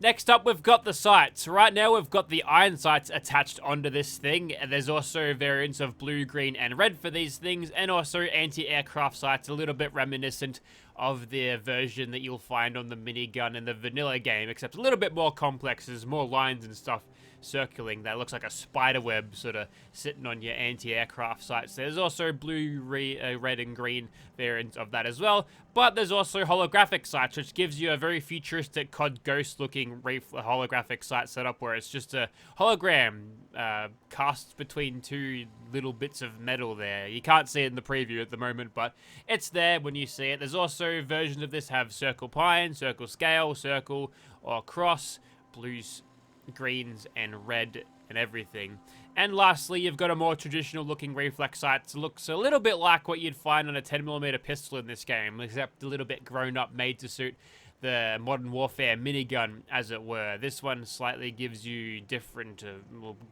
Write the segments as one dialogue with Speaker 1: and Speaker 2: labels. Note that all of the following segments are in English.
Speaker 1: Next up, we've got the sights. Right now, we've got the iron sights attached onto this thing. And there's also variants of blue, green, and red for these things, and also anti-aircraft sights, a little bit reminiscent of the version that you'll find on the minigun in the vanilla game, except a little bit more complex. There's more lines and stuff circling that looks like a spider web sort of sitting on your anti-aircraft sights. There's also blue, red, and green variants of that as well, but there's also holographic sights, which gives you a very futuristic COD Ghost looking holographic sight setup where it's just a hologram cast between two little bits of metal there. You can't see it in the preview at the moment, but it's there when you see it. There's also versions of this have circle pine, circle scale, circle, or cross, blues, greens, and red, and everything. And lastly, you've got a more traditional looking reflex sight. It looks a little bit like what you'd find on a 10mm pistol in this game, except a little bit grown up, made to suit the Modern Warfare minigun, as it were. This one slightly gives you different,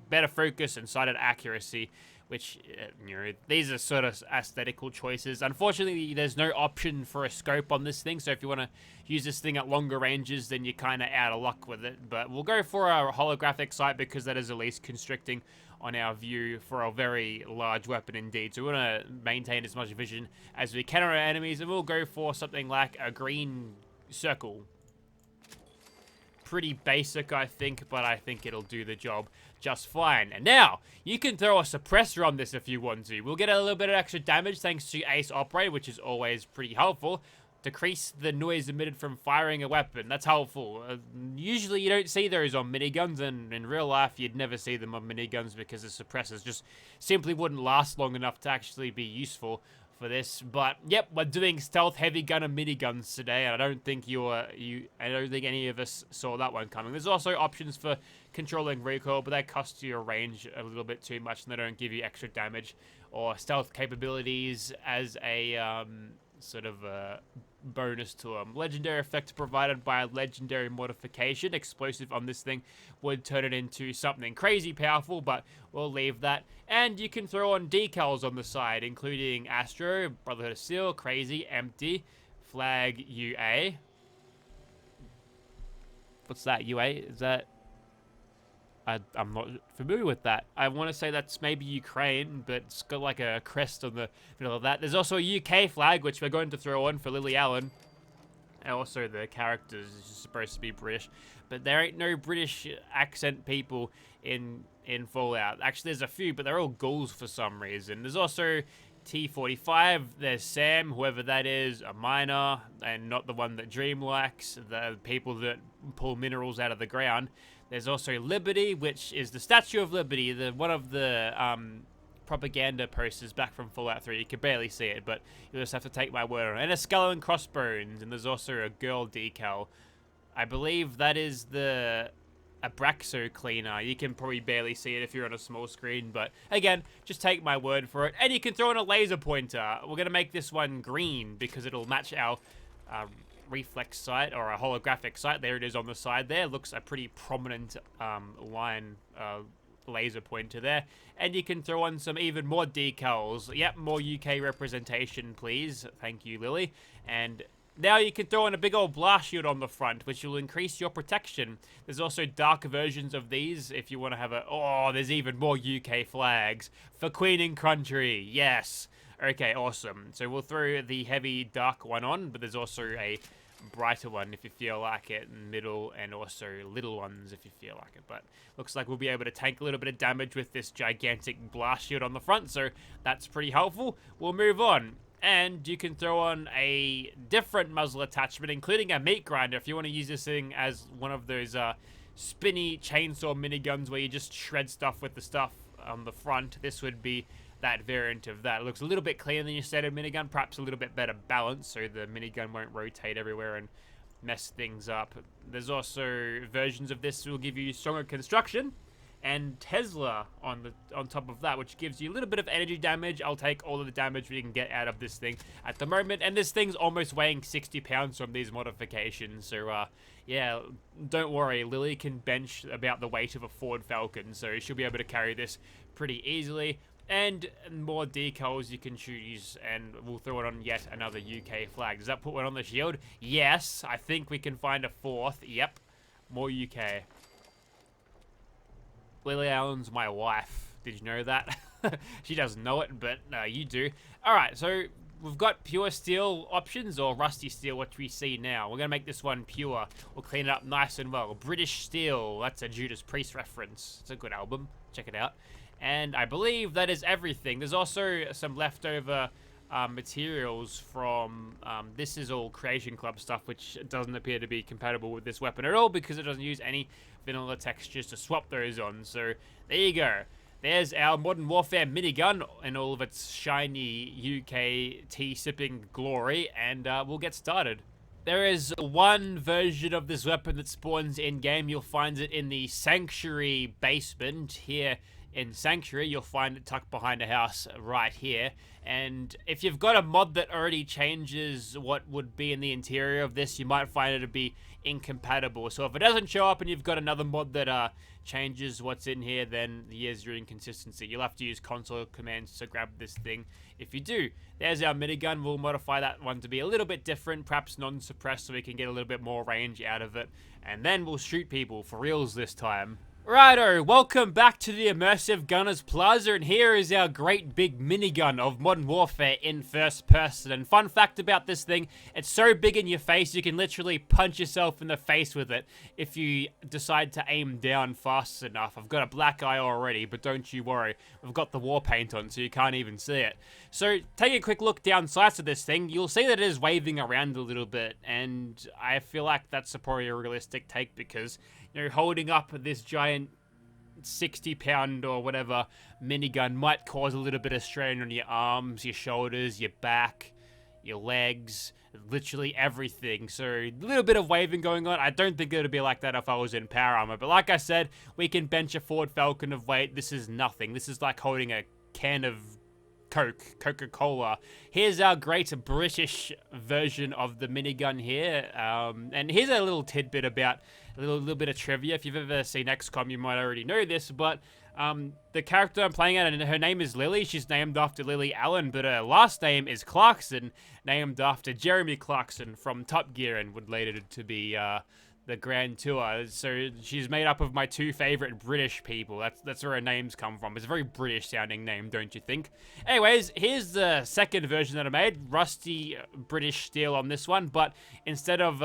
Speaker 1: better focus and sighted accuracy, which, these are sort of aesthetical choices. Unfortunately, there's no option for a scope on this thing, so if you want to use this thing at longer ranges, then you're kind of out of luck with it. But we'll go for our holographic sight because that is the least constricting on our view for a very large weapon indeed. So we want to maintain as much vision as we can on our enemies, and we'll go for something like a green circle. Pretty basic, I think, but I think it'll do the job just fine. And now, you can throw a suppressor on this if you want to. We'll get a little bit of extra damage thanks to Ace Operate, which is always pretty helpful. Decrease the noise emitted from firing a weapon. That's helpful. Usually you don't see those on miniguns, and in real life you'd never see them on miniguns because the suppressors just simply wouldn't last long enough to actually be useful for this. But yep, we're doing stealth heavy gun and miniguns today, and I don't think I don't think any of us saw that one coming. There's also options for controlling recoil, but they cost you a range a little bit too much, and they don't give you extra damage or stealth capabilities as a sort of a bonus to them. Legendary effect provided by a legendary modification. Explosive on this thing would turn it into something crazy powerful, but we'll leave that. And you can throw on decals on the side, including Astro, Brotherhood of Steel, Crazy, Empty, Flag, UA. What's that, UA? Is that... I'm not familiar with that. I want to say that's maybe Ukraine, but it's got like a crest on the middle of that. There's also a UK flag, which we're going to throw on for Lily Allen. And also the characters is supposed to be British. But there ain't no British accent people in Fallout. Actually, there's a few, but they're all ghouls for some reason. There's also T-45. There's Sam, whoever that is, a miner, and not the one that Dream likes. The people that pull minerals out of the ground. There's also Liberty, which is the Statue of Liberty, one of the propaganda posters back from Fallout 3. You can barely see it, but you'll just have to take my word on it. And a skull and crossbones, and there's also a girl decal. I believe that is the Abraxo cleaner. You can probably barely see it if you're on a small screen, but again, just take my word for it. And you can throw in a laser pointer. We're going to make this one green because it'll match our reflex sight, or a holographic sight. There it is on the side there. Looks a pretty prominent line laser pointer there. And you can throw on some even more decals. Yep, more UK representation, please. Thank you, Lily. And now you can throw in a big old blast shield on the front, which will increase your protection. There's also dark versions of these if you want to have a... Oh, there's even more UK flags. For Queen and Country, yes. Okay, awesome. So we'll throw the heavy dark one on, but there's also a brighter one if you feel like it, middle, and also little ones if you feel like it. But looks like we'll be able to tank a little bit of damage with this gigantic blast shield on the front, so that's pretty helpful. We'll move on. And you can throw on a different muzzle attachment, including a meat grinder, if you want to use this thing as one of those spinny chainsaw miniguns where you just shred stuff with the stuff on the front. This would be that variant of that. It looks a little bit cleaner than your standard minigun, perhaps a little bit better balance, so the minigun won't rotate everywhere and mess things up. There's also versions of this that will give you stronger construction, and Tesla on top of that, which gives you a little bit of energy damage. I'll take all of the damage we can get out of this thing at the moment, and this thing's almost weighing 60 pounds from these modifications, so yeah, don't worry, Lily can bench about the weight of a Ford Falcon, so she'll be able to carry this pretty easily. And more decals you can choose, and we'll throw it on yet another UK flag. Does that put one on the shield? Yes, I think we can find a fourth. Yep. More UK. Lily Allen's my wife. Did you know that? She doesn't know it, but you do. Alright, so we've got pure steel options or rusty steel, which we see now. We're going to make this one pure. We'll clean it up nice and well. British Steel. That's a Judas Priest reference. It's a good album. Check it out. And I believe that is everything. There's also some leftover materials from... this is all Creation Club stuff, which doesn't appear to be compatible with this weapon at all because it doesn't use any vanilla textures to swap those on. So there you go. There's our Modern Warfare minigun in all of its shiny UK tea-sipping glory, and we'll get started. There is one version of this weapon that spawns in-game. You'll find it in the Sanctuary basement here. In Sanctuary, you'll find it tucked behind a house right here. And if you've got a mod that already changes what would be in the interior of this, you might find it to be incompatible. So if it doesn't show up and you've got another mod that changes what's in here, then here's your inconsistency. You'll have to use console commands to grab this thing. If you do, there's our minigun. We'll modify that one to be a little bit different, perhaps non-suppressed, so we can get a little bit more range out of it. And then we'll shoot people for reals this time. Righto, welcome back to the Immersive Gunners Plaza, and here is our great big minigun of Modern Warfare in first person. And fun fact about this thing, it's so big in your face you can literally punch yourself in the face with it if you decide to aim down fast enough. I've got a black eye already, but don't you worry, we've got the war paint on so you can't even see it. So take a quick look down sights of this thing, you'll see that it is waving around a little bit, and I feel like that's a probably a realistic take because, you know, holding up this giant 60-pound or whatever minigun might cause a little bit of strain on your arms, your shoulders, your back, your legs, literally everything. So a little bit of waving going on. I don't think it would be like that if I was in power armor. But like I said, we can bench a Ford Falcon of weight. This is nothing. This is like holding a can of Coca-Cola. Here's our great British version of the minigun here. And here's a little tidbit about a little bit of trivia. If you've ever seen XCOM, you might already know this, but the character I'm playing at, and her name is Lily. She's named after Lily Allen, but her last name is Clarkson, named after Jeremy Clarkson from Top Gear, and would later to be the Grand Tour. So she's made up of my two favorite British people. That's where her names come from. It's a very British sounding name, don't you think? Anyways, here's the second version that I made. Rusty British steel on this one, but instead of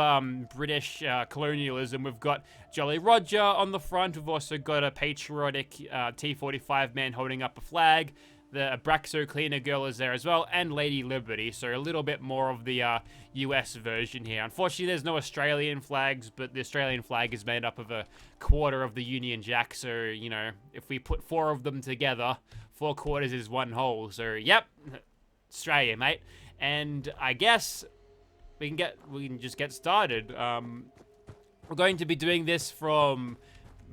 Speaker 1: British colonialism, we've got Jolly Roger on the front. We've also got a patriotic T-45 man holding up a flag. The Abraxo Cleaner Girl is there as well, and Lady Liberty, so a little bit more of the US version here. Unfortunately, there's no Australian flags, but the Australian flag is made up of a quarter of the Union Jack, so, you know, if we put 4 of them together, 4 quarters is 1 whole, so, yep, Australia, mate. And I guess we can just get started. We're going to be doing this from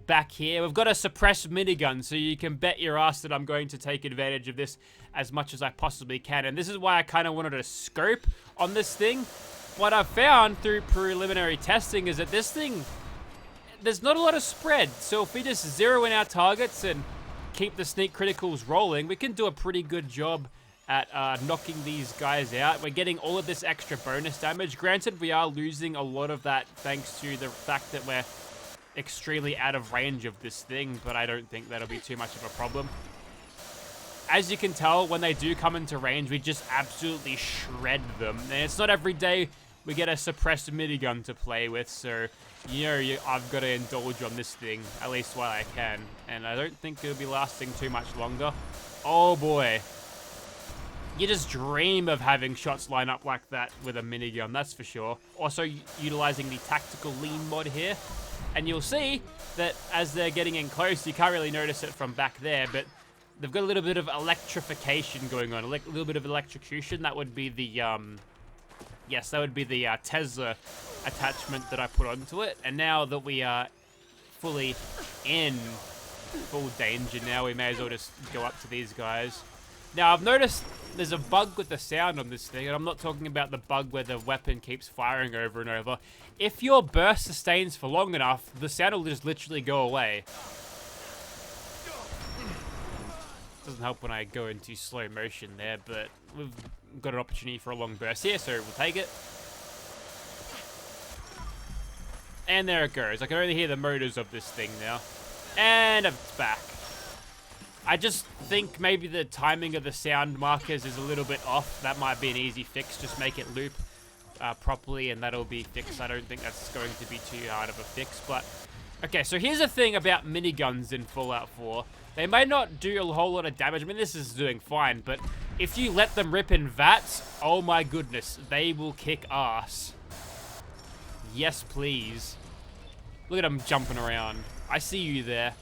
Speaker 1: back here. We've got a suppressed minigun, so you can bet your ass that I'm going to take advantage of this as much as I possibly can. And this is why I kind of wanted a scope on this thing. What I've found through preliminary testing is that this thing, there's not a lot of spread. So if we just zero in our targets and keep the sneak criticals rolling, we can do a pretty good job at knocking these guys out. We're getting all of this extra bonus damage. Granted, we are losing a lot of that thanks to the fact that we're extremely out of range of this thing, but I don't think that'll be too much of a problem. As you can tell, when they do come into range, we just absolutely shred them. And it's not every day we get a suppressed minigun to play with, so, you know, I've got to indulge on this thing, at least while I can. And I don't think it'll be lasting too much longer. Oh boy. You just dream of having shots line up like that with a minigun, that's for sure. Also, utilizing the tactical lean mod here. And you'll see that as they're getting in close, you can't really notice it from back there, but they've got a little bit of electrification going on, a little bit of electrocution. That would be the, yes, that would be the Tesla attachment that I put onto it. And now that we are fully in full danger now, we may as well just go up to these guys. Now, I've noticed there's a bug with the sound on this thing, and I'm not talking about the bug where the weapon keeps firing over and over. If your burst sustains for long enough, the sound will just literally go away. Doesn't help when I go into slow motion there, but we've got an opportunity for a long burst here, so we'll take it. And there it goes. I can only hear the motors of this thing now. And it's back. I just think maybe the timing of the sound markers is a little bit off. That might be an easy fix. Just make it loop properly and that'll be fixed. I don't think that's going to be too hard of a fix. But okay, so here's the thing about miniguns in Fallout 4. They may not do a whole lot of damage. I mean, this is doing fine, but if you let them rip in vats, oh my goodness, they will kick ass. Yes, please. Look at them jumping around. I see you there.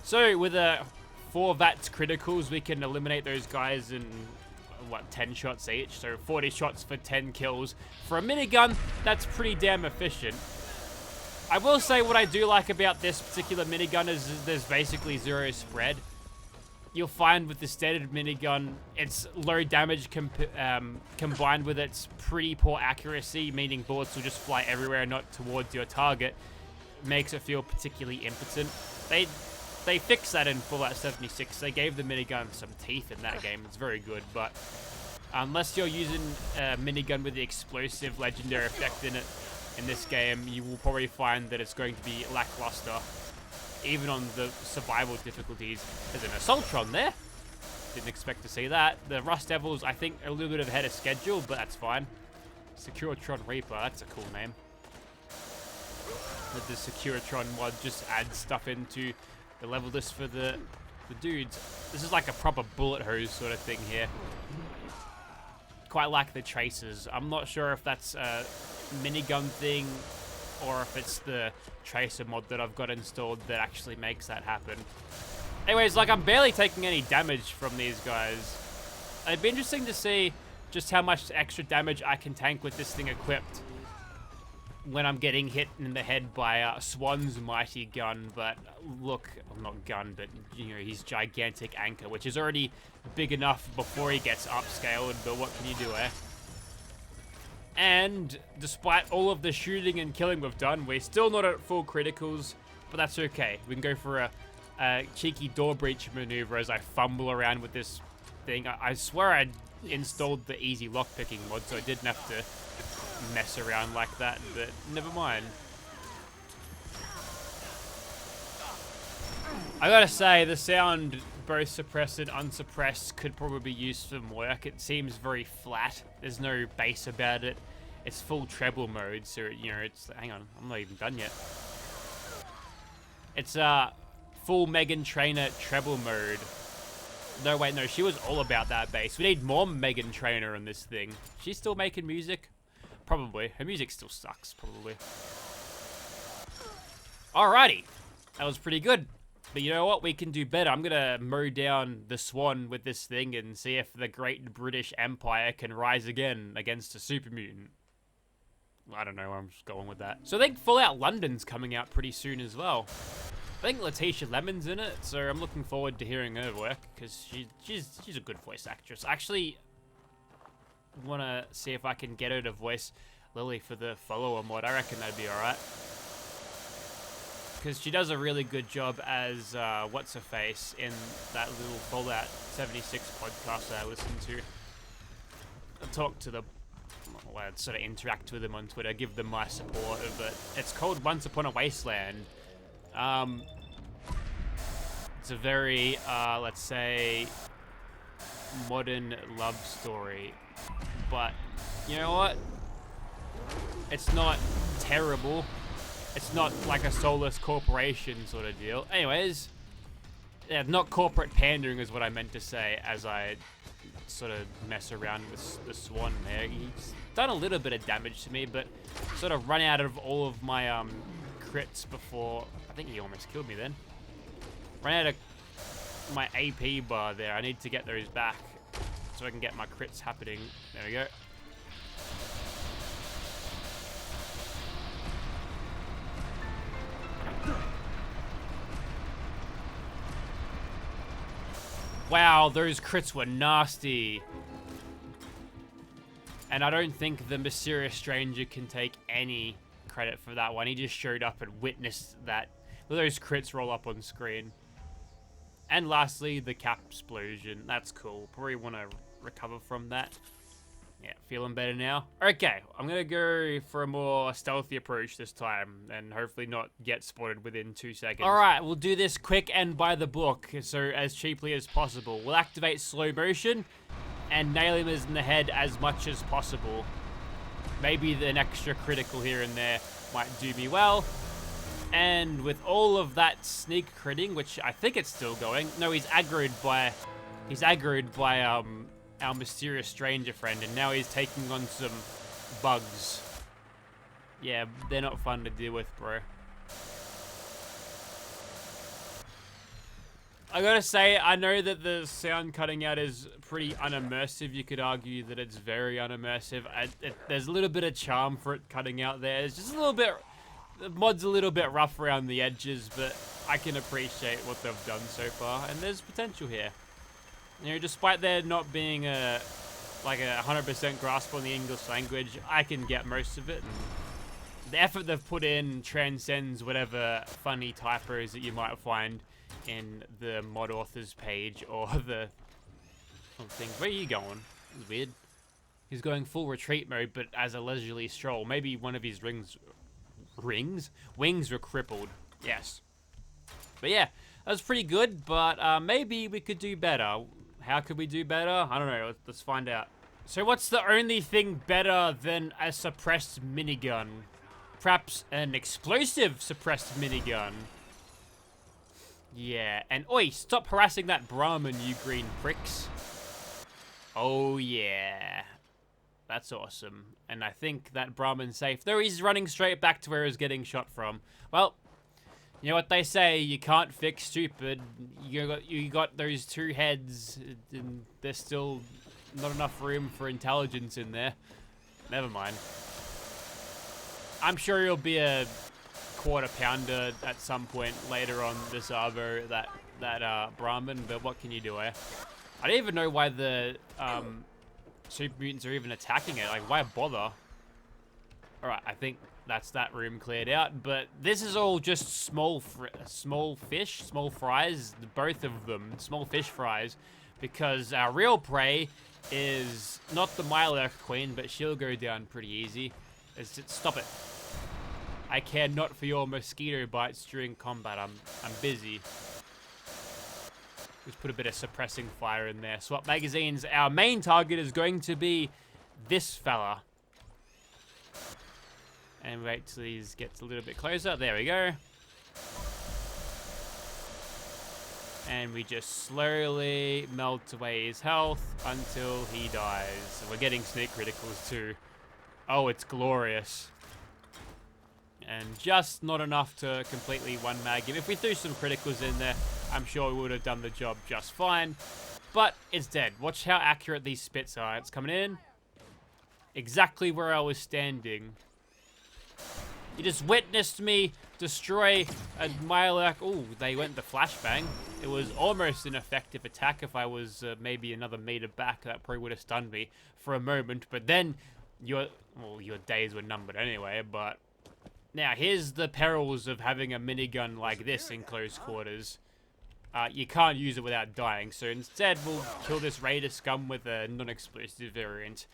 Speaker 1: So, with 4 VATS criticals, we can eliminate those guys in, what, 10 shots each? So, 40 shots for 10 kills. For a minigun, that's pretty damn efficient. I will say what I do like about this particular minigun is there's basically 0 spread. You'll find with the standard minigun, it's low damage combined with its pretty poor accuracy, meaning bullets will just fly everywhere, not towards your target. Makes it feel particularly impotent. They fixed that in Fallout 76. They gave the minigun some teeth in that game. It's very good, but unless you're using a minigun with the explosive legendary effect in it in this game, you will probably find that it's going to be lackluster. Even on the survival difficulties. There's an Assaultron there. Didn't expect to see that. The Rust Devils, I think, are a little bit ahead of schedule, but that's fine. Securitron Reaper, that's a cool name. With the Securitron mod, just adds stuff into the level list for the dudes. This is like a proper bullet hose sort of thing here. Quite like the tracers. I'm not sure if that's a minigun thing or if it's the tracer mod that I've got installed that actually makes that happen. Anyways, like, I'm barely taking any damage from these guys. It'd be interesting to see just how much extra damage I can tank with this thing equipped when I'm getting hit in the head by Swan's mighty gun. But look, well, not gun, but you know, his gigantic anchor, which is already big enough before he gets upscaled, but what can you do, eh? And despite all of the shooting and killing we've done, we're still not at full criticals, but that's okay. We can go for a cheeky door breach maneuver as I fumble around with this thing. I swear I installed the easy lockpicking mod, so I didn't have to mess around like that, but never mind. I gotta say, the sound, both suppressed and unsuppressed, could probably be used for some work. It seems very flat. There's no bass about it. It's full treble mode, so, you know, it's... Hang on, I'm not even done yet. It's full Megan Trainor treble mode. No, wait, no, she was all about that bass. We need more Megan Trainor in this thing. She's still making music? Probably. Her music still sucks, probably. Alrighty. That was pretty good. But you know what? We can do better. I'm going to mow down the Swan with this thing and see if the Great British Empire can rise again against a super mutant. I don't know where I'm just going with that. So I think Fallout London's coming out pretty soon as well. I think Letitia Lemon's in it, so I'm looking forward to hearing her work, because she's a good voice actress. I actually want to see if I can get her to voice Lily for the follower mod. I reckon that'd be alright. Because she does a really good job as what's-her-face in that little Fallout 76 podcast that I listen to. I talk to the... well, I'd sort of interact with them on Twitter, give them my support of it. It's called Once Upon a Wasteland. It's a very, let's say, modern love story. But, you know what? It's not terrible. It's not like a soulless corporation sort of deal. Anyways, yeah, not corporate pandering is what I meant to say as I sort of mess around with the Swan there. He's done a little bit of damage to me, but sort of run out of all of my crits before. I think he almost killed me then. Ran out of my AP bar there. I need to get those back so I can get my crits happening. There we go. Wow, those crits were nasty. And I don't think the mysterious stranger can take any credit for that one. He just showed up and witnessed that. Those crits roll up on screen. And lastly, the cap explosion. That's cool. Probably want to recover from that. Yeah, feeling better now. Okay, I'm gonna go for a more stealthy approach this time, and hopefully not get spotted within 2 seconds. Alright, we'll do this quick and by the book, so as cheaply as possible. We'll activate slow motion, and nail him in the head as much as possible. Maybe an extra critical here and there might do me well. And with all of that sneak critting, which I think it's still going. No, he's aggroed by our mysterious stranger friend, and now he's taking on some bugs. Yeah, they're not fun to deal with, bro. I gotta say, I know that the sound cutting out is pretty unimmersive. You could argue that it's very unimmersive. There's a little bit of charm for it cutting out there. It's just a little bit... The mod's a little bit rough around the edges, but I can appreciate what they've done so far, and there's potential here. You know, despite there not being a 100% grasp on the English language, I can get most of it. And the effort they've put in transcends whatever funny typos that you might find in the mod authors page or the thing. Where are you going? It's weird. He's going full retreat mode, but as a leisurely stroll. Maybe one of his wings were crippled. Yes. But yeah, that was pretty good, but maybe we could do better. How could we do better? I don't know. Let's find out. So what's the only thing better than a suppressed minigun? Perhaps an explosive suppressed minigun. Yeah, and oi, stop harassing that Brahmin, you green pricks. Oh yeah. That's awesome. And I think that Brahmin's safe. Though he's running straight back to where he was getting shot from. Well, you know what they say, you can't fix stupid. You got those two heads, and there's still not enough room for intelligence in there. Never mind. I'm sure he'll be a quarter pounder at some point later on this Arvo, that Brahmin, but what can you do, eh? I don't even know why the super mutants are even attacking it. Like, why bother? Alright, I think that's that room cleared out, but this is all just small fish, small fries, both of them, small fish fries, because our real prey is not the Mylark Queen, but she'll go down pretty easy. Stop it. I care not for your mosquito bites during combat. I'm busy. Just put a bit of suppressing fire in there. Swap magazines. Our main target is going to be this fella. And wait till he gets a little bit closer. There we go. And we just slowly melt away his health until he dies. We're getting sneak criticals too. Oh, it's glorious. And just not enough to completely one-mag him. If we threw some criticals in there, I'm sure we would have done the job just fine. But it's dead. Watch how accurate these spits are. It's coming in. Exactly where I was standing. You just witnessed me destroy a Mylark. Oh, they went the flashbang. It was almost an effective attack. If I was maybe another meter back, that probably would have stunned me for a moment. But then your days were numbered anyway. But now here's the perils of having a minigun like this in close quarters. You can't use it without dying. So instead, we'll kill this Raider scum with a non-explosive variant.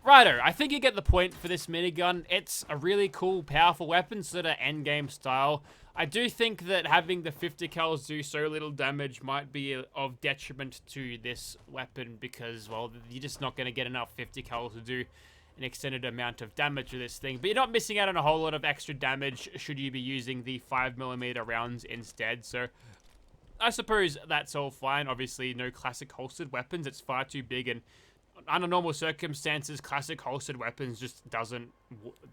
Speaker 1: Righto, I think you get the point for this minigun. It's a really cool, powerful weapon, sort of endgame style. I do think that having the 50 cals do so little damage might be of detriment to this weapon because, well, you're just not going to get enough 50 cals to do an extended amount of damage with this thing. But you're not missing out on a whole lot of extra damage should you be using the 5mm rounds instead. So I suppose that's all fine. Obviously, no classic holstered weapons. It's far too big, and under normal circumstances, classic holstered weapons just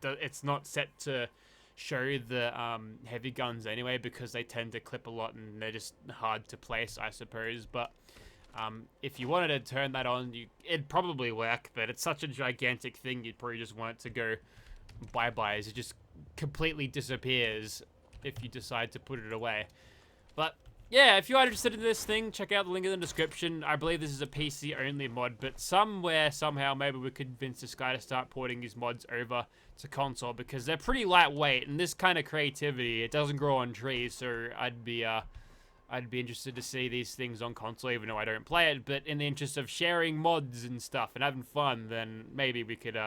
Speaker 1: it's not set to show the heavy guns anyway because they tend to clip a lot and they're just hard to place, I suppose. But if you wanted to turn that on, it'd probably work, but it's such a gigantic thing, you'd probably just want it to go bye-bye as it just completely disappears if you decide to put it away. But yeah, if you are interested in this thing, check out the link in the description. I believe this is a PC-only mod, but somewhere, somehow, maybe we could convince this guy to start porting his mods over to console, because they're pretty lightweight, and this kind of creativity, it doesn't grow on trees, so I'd be I'd be interested to see these things on console, even though I don't play it. But in the interest of sharing mods and stuff and having fun, then maybe we could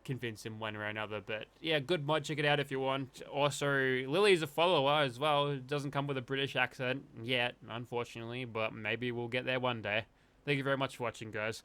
Speaker 1: convince him one way or another. But yeah, good mod. Check it out if you want. Also, Lily's a follower as well. It doesn't come with a British accent yet, unfortunately, but maybe we'll get there one day. Thank you very much for watching, guys.